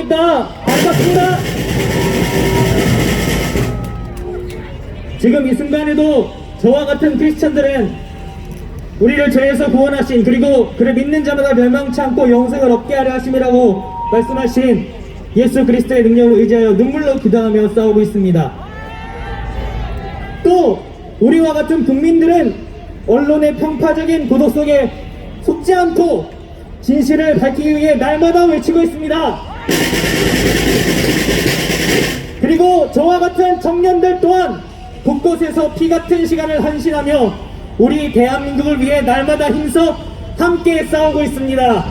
안녕하십니까? 반갑습니다. 지금 이 순간에도 저와 같은 크리스천들은 우리를 죄에서 구원하신, 그리고 그를 믿는 자마다 멸망치 않고 영생을 얻게 하려 하심이라고 말씀하신 예수 그리스도의 능력을 의지하여 눈물로 기도하며 싸우고 있습니다. 또 우리와 같은 국민들은 언론의 편파적인 보도 속에 속지 않고 진실을 밝히기 위해 날마다 외치고 있습니다. 그리고 저와 같은 청년들 또한 곳곳에서 피 같은 시간을 헌신하며 우리 대한민국을 위해 날마다 힘써 함께 싸우고 있습니다.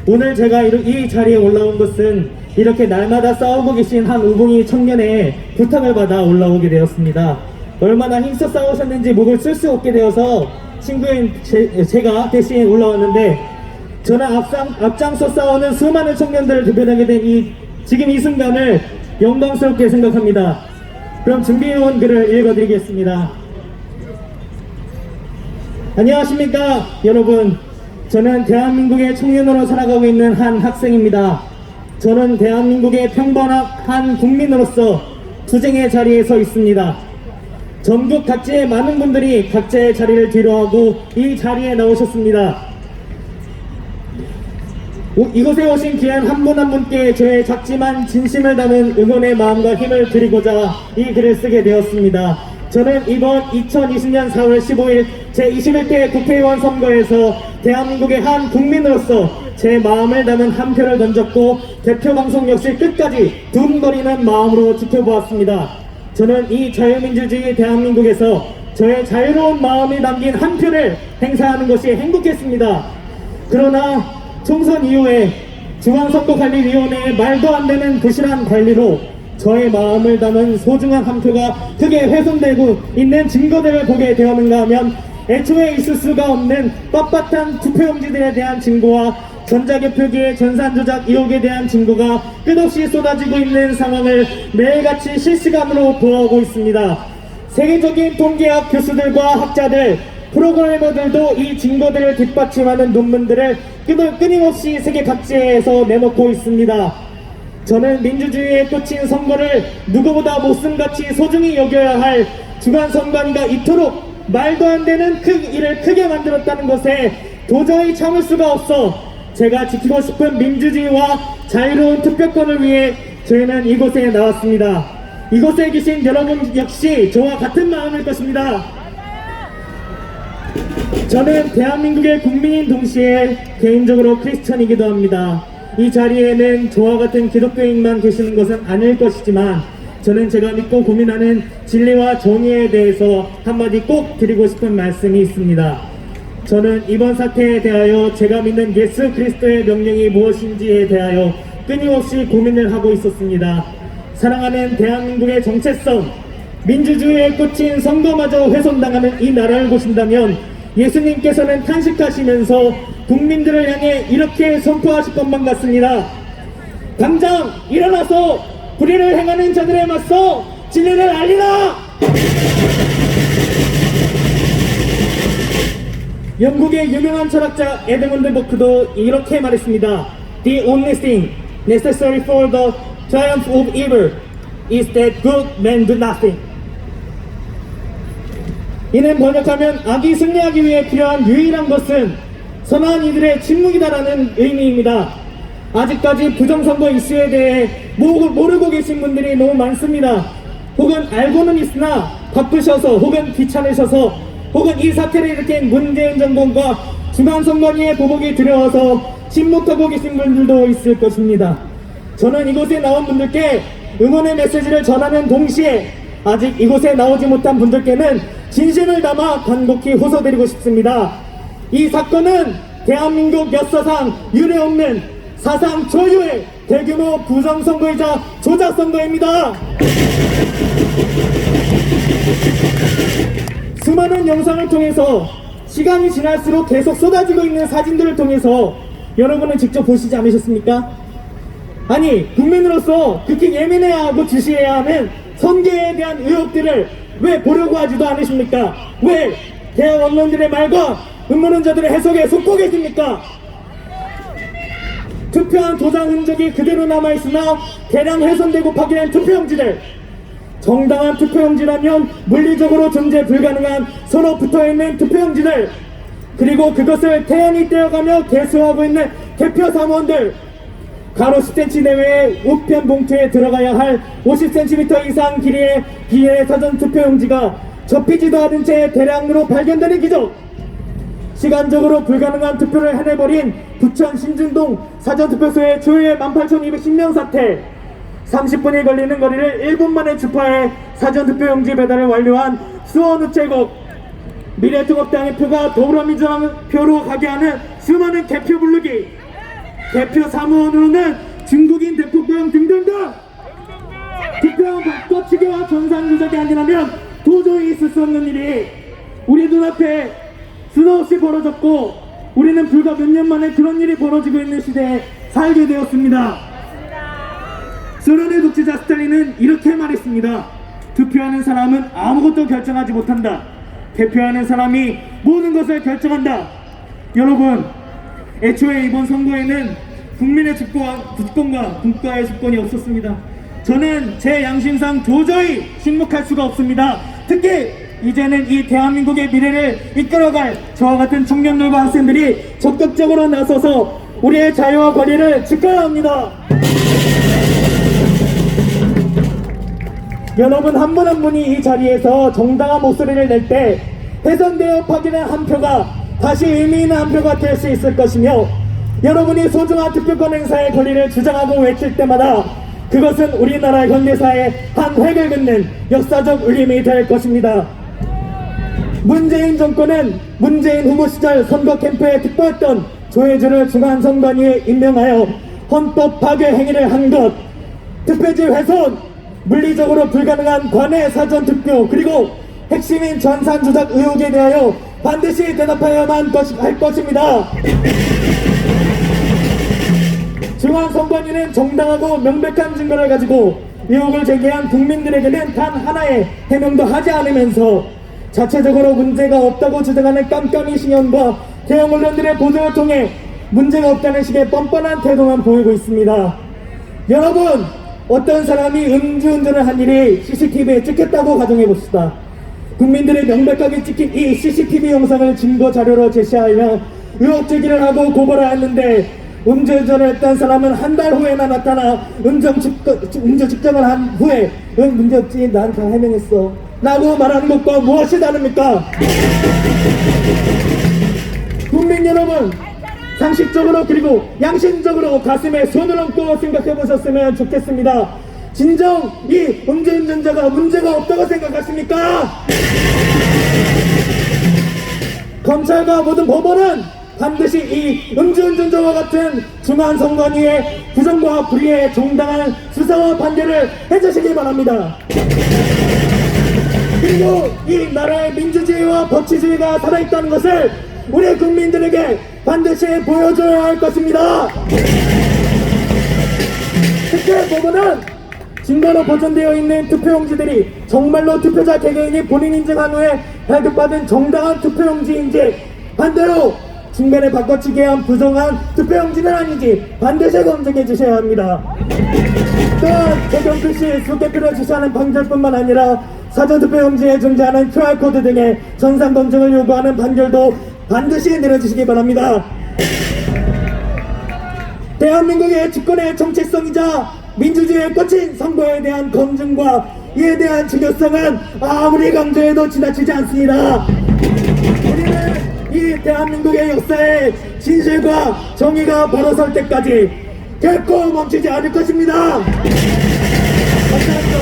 오늘 제가 이 자리에 올라온 것은 이렇게 날마다 싸우고 계신 한 우봉이 청년의 부탁을 받아 올라오게 되었습니다. 얼마나 힘써 싸우셨는지 목을 쓸 수 없게 되어서 친구인 제가 대신 올라왔는데, 저는 앞장서 싸우는 수많은 청년들을 대변하게 된 지금 이 순간을 영광스럽게 생각합니다. 그럼 준비해온 글을 읽어드리겠습니다. 안녕하십니까 여러분. 저는 대한민국의 청년으로 살아가고 있는 한 학생입니다. 저는 대한민국의 평범한 한 국민으로서 투쟁의 자리에 서 있습니다. 전국 각지의 많은 분들이 각자의 자리를 뒤로하고 이 자리에 나오셨습니다. 이곳에 오신 귀한 한 분 한 분께 저의 작지만 진심을 담은 응원의 마음과 힘을 드리고자 이 글을 쓰게 되었습니다. 저는 이번 2020년 4월 15일 제21대 국회의원 선거에서 대한민국의 한 국민으로서 제 마음을 담은 한 표를 던졌고 대표 방송 역시 끝까지 두근거리는 마음으로 지켜보았습니다. 저는 이 자유민주주의 대한민국에서 저의 자유로운 마음이 담긴 한 표를 행사하는 것이 행복했습니다. 그러나 총선 이후에 중앙선거관리위원회의 말도 안 되는 부실한 관리로 저의 마음을 담은 소중한 한 표가 크게 훼손되고 있는 증거들을 보게 되었는가 하면, 애초에 있을 수가 없는 빳빳한 투표용지들에 대한 증거와 전자개표기의 전산조작 의혹에 대한 증거가 끝없이 쏟아지고 있는 상황을 매일같이 실시간으로 보아오고 있습니다. 세계적인 통계학 교수들과 학자들, 프로그래머들도 이 증거들을 뒷받침하는 논문들을 끊임없이 세계 각지에서 내놓고 있습니다. 저는 민주주의에 꽂힌 선거를 누구보다 목숨같이 소중히 여겨야 할 주간선관위가 이토록 말도 안 되는 일을 크게 만들었다는 것에 도저히 참을 수가 없어 제가 지키고 싶은 민주주의와 자유로운 투표권을 위해 저희는 이곳에 나왔습니다. 이곳에 계신 여러분 역시 저와 같은 마음일 것입니다. 저는 대한민국의 국민인 동시에 개인적으로 크리스천이기도 합니다. 이 자리에는 저와 같은 기독교인만 계시는 것은 아닐 것이지만, 저는 제가 믿고 고민하는 진리와 정의에 대해서 한마디 꼭 드리고 싶은 말씀이 있습니다. 저는 이번 사태에 대하여 제가 믿는 예수 그리스도의 명령이 무엇인지에 대하여 끊임없이 고민을 하고 있었습니다. 사랑하는 대한민국의 정체성, 민주주의에 꽂힌 선거마저 훼손당하는 이 나라를 보신다면 예수님께서는 탄식하시면서 국민들을 향해 이렇게 선포하실 것만 같습니다. 당장 일어나서 불의를 행하는 자들에 맞서 진리를 알리라! 영국의 유명한 철학자 에드먼드 버크도 이렇게 말했습니다. The only thing necessary for the triumph of evil is that good men do nothing. 이는 번역하면 악이 승리하기 위해 필요한 유일한 것은 선한 이들의 침묵이다라는 의미입니다. 아직까지 부정선거 이슈에 대해 모르고 계신 분들이 너무 많습니다. 혹은 알고는 있으나 바쁘셔서, 혹은 귀찮으셔서, 혹은 이 사태를 일으킨 문재인 정권과 중앙선관위의 보복이 두려워서 침묵하고 계신 분들도 있을 것입니다. 저는 이곳에 나온 분들께 응원의 메시지를 전하는 동시에 아직 이곳에 나오지 못한 분들께는 진심을 담아 간곡히 호소드리고 싶습니다. 이 사건은 대한민국 역사상 유례없는 사상 초유의 대규모 부정선거이자 조작선거입니다. 수많은 영상을 통해서, 시간이 지날수록 계속 쏟아지고 있는 사진들을 통해서 여러분은 직접 보시지 않으셨습니까? 아니, 국민으로서 극히 예민해야 하고 주시해야 하는 선거에 대한 의혹들을 왜 보려고 하지도 않으십니까? 왜 대한 언론들의 말과 음모론자들의 해석에 속고 계십니까? 투표한 도장 흔적이 그대로 남아있으나 대량 훼손되고 파괴된 투표용지들, 정당한 투표용지라면 물리적으로 존재 불가능한 서로 붙어있는 투표용지들, 그리고 그것을 태연히 떼어가며 개수하고 있는 개표 사무원들, 가로 10cm 내외의 우편 봉투에 들어가야 할 50cm 이상 길이의 비례 사전 투표용지가 접히지도 않은 채 대량으로 발견되는 기적, 시간적으로 불가능한 투표를 해내버린 부천 신진동 사전투표소의 조회 18,210명 사태, 30분이 걸리는 거리를 1분 만에 주파해 사전투표용지 배달을 완료한 수원우체국, 미래통합당의 표가 더불어민주당 표로 가게 하는 수많은 개표 부르기, 개표 사무원으로는 중국인 대포병 등등등, 투표용 바꿔치기와 전산 조작이 아니라면 도저히 있을 수 없는 일이 우리 눈앞에 수없이 벌어졌고, 우리는 불과 몇 년 만에 그런 일이 벌어지고 있는 시대에 살게 되었습니다. 소련의 독재자 스탈린은 이렇게 말했습니다. 투표하는 사람은 아무것도 결정하지 못한다. 대표하는 사람이 모든 것을 결정한다. 여러분, 애초에 이번 선거에는 국민의 주권과 국가의 주권이 없었습니다. 저는 제 양심상 도저히 침묵할 수가 없습니다. 특히 이제는 이 대한민국의 미래를 이끌어갈 저와 같은 청년들과 학생들이 적극적으로 나서서 우리의 자유와 권리를 지켜야 합니다. 여러분, 한 분 한 분이 이 자리에서 정당한 목소리를 낼 때 훼손되어 파괴된 한 표가 다시 의미 있는 한 표가 될 수 있을 것이며, 여러분이 소중한 투표권 행사의 권리를 주장하고 외칠 때마다 그것은 우리나라 현대사의 한 획을 긋는 역사적 울림이 될 것입니다. 문재인 정권은 문재인 후보 시절 선거 캠프에 특보했던 조혜주를 중앙선관위에 임명하여 헌법 파괴 행위를 한 것, 투표지 훼손, 물리적으로 불가능한 관외 사전투표, 그리고 핵심인 전산 조작 의혹에 대하여 반드시 대답하여야만 할 것입니다. 중앙선관위는 정당하고 명백한 증거를 가지고 의혹을 제기한 국민들에게는 단 하나의 해명도 하지 않으면서 자체적으로 문제가 없다고 주장하는 깜깜이 신현과 대형 언론들의 보도를 통해 문제가 없다는 식의 뻔뻔한 태도만 보이고 있습니다. 여러분, 어떤 사람이 음주운전을 한 일이 CCTV에 찍혔다고 가정해봅시다. 국민들의 명백하게 찍힌 이 CCTV 영상을 증거 자료로 제시하며 의혹 제기를 하고 고발을 했는데, 음주운전을 했던 사람은 한 달 후에나 나타나 음주 측정을 한 후에 문제없지, 난 다 해명했어 라고 말하는 것과 무엇이 다릅니까? 국민 여러분, 상식적으로 그리고 양심적으로 가슴에 손을 얹고 생각해 보셨으면 좋겠습니다. 진정 이 음주운전자가 문제가 없다고 생각하십니까? 검찰과 모든 법원은 반드시 이 음주운전자와 같은 중앙선관위의 부정과 불의의 정당한 수사와 판결을 해주시기 바랍니다. 그리고 이 나라의 민주주의와 법치주의가 살아있다는 것을 우리 국민들에게 반드시 보여줘야 할 것입니다. 특히 법원은 증거로 보존되어 있는 투표용지들이 정말로 투표자 개개인이 본인 인증한 후에 발급받은 정당한 투표용지인지, 반대로 중간에 바꿔치기 한 부정한 투표용지는 아닌지 반드시 검증해 주셔야 합니다. 또한 개경 글씨 수개표를 주시하는 판결뿐만 아니라 사전투표용지에 존재하는 QR코드 등의 전산 검증을 요구하는 판결도 반드시 내려주시기 바랍니다. 대한민국의 주권의 정체성이자 민주주의의 꽃인 선거에 대한 검증과 이에 대한 중요성은 아무리 강조해도 지나치지 않습니다. 우리는 이 대한민국의 역사에 진실과 정의가 벌어설 때까지 결코 멈추지 않을 것입니다. 감사합니다.